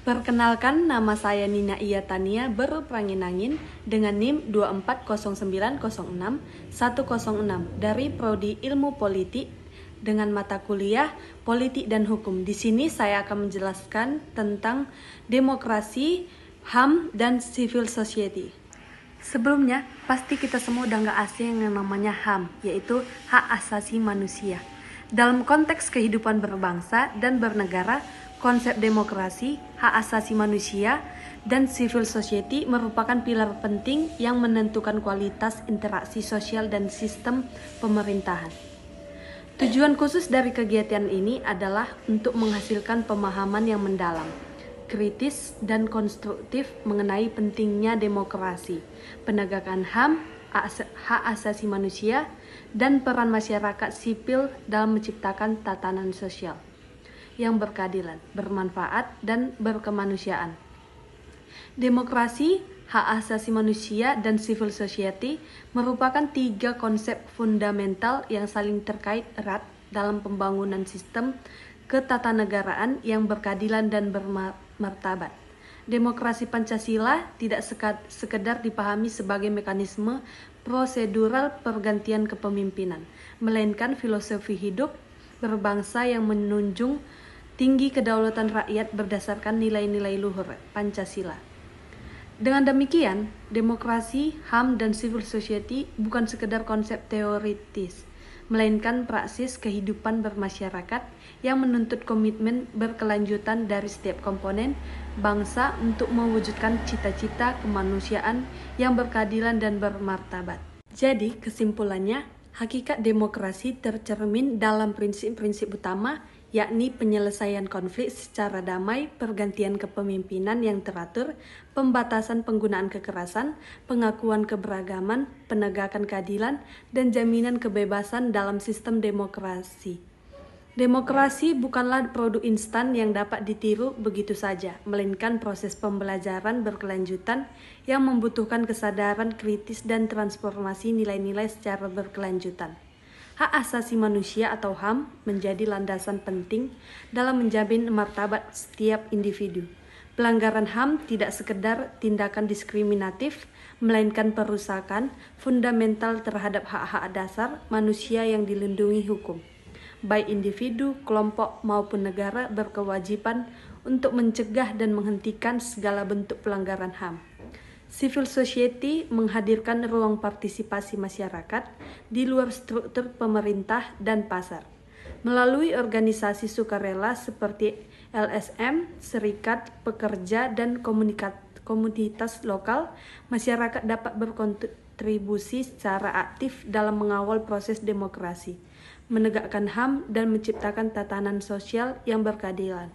Perkenalkan, nama saya Nina Iya Tania berperangin-angin dengan NIM 240906106 dari Prodi Ilmu Politik dengan mata kuliah Politik dan Hukum. Di sini saya akan menjelaskan tentang demokrasi, HAM, dan civil society. Sebelumnya, pasti kita semua udah nggak asing yang namanya HAM, yaitu hak asasi manusia. Dalam konteks kehidupan berbangsa dan bernegara, konsep demokrasi, hak asasi manusia, dan civil society merupakan pilar penting yang menentukan kualitas interaksi sosial dan sistem pemerintahan. Tujuan khusus dari kegiatan ini adalah untuk menghasilkan pemahaman yang mendalam, kritis, dan konstruktif mengenai pentingnya demokrasi, penegakan HAM, hak asasi manusia, dan peran masyarakat sipil dalam menciptakan tatanan sosial yang berkeadilan, bermanfaat, dan berkemanusiaan. Demokrasi, hak asasi manusia, dan civil society merupakan tiga konsep fundamental yang saling terkait erat dalam pembangunan sistem ketatanegaraan yang berkeadilan dan bermartabat. Demokrasi Pancasila tidak sekedar dipahami sebagai mekanisme prosedural pergantian kepemimpinan, melainkan filosofi hidup berbangsa yang menunjung tinggi kedaulatan rakyat berdasarkan nilai-nilai luhur Pancasila. Dengan demikian, demokrasi, HAM, dan civil society bukan sekedar konsep teoritis, melainkan praksis kehidupan bermasyarakat yang menuntut komitmen berkelanjutan dari setiap komponen bangsa untuk mewujudkan cita-cita kemanusiaan yang berkeadilan dan bermartabat. Jadi, kesimpulannya, hakikat demokrasi tercermin dalam prinsip-prinsip utama, yakni penyelesaian konflik secara damai, pergantian kepemimpinan yang teratur, pembatasan penggunaan kekerasan, pengakuan keberagaman, penegakan keadilan, dan jaminan kebebasan dalam sistem demokrasi. Demokrasi bukanlah produk instan yang dapat ditiru begitu saja, melainkan proses pembelajaran berkelanjutan yang membutuhkan kesadaran kritis dan transformasi nilai-nilai secara berkelanjutan. Hak asasi manusia atau HAM menjadi landasan penting dalam menjamin martabat setiap individu. Pelanggaran HAM tidak sekedar tindakan diskriminatif, melainkan perusakan fundamental terhadap hak-hak dasar manusia yang dilindungi hukum. Baik individu, kelompok, maupun negara berkewajiban untuk mencegah dan menghentikan segala bentuk pelanggaran HAM. Civil society menghadirkan ruang partisipasi masyarakat di luar struktur pemerintah dan pasar. Melalui organisasi sukarela seperti LSM, serikat pekerja, dan komunitas lokal, masyarakat dapat berkontribusi secara aktif dalam mengawal proses demokrasi, menegakkan HAM, dan menciptakan tatanan sosial yang berkeadilan.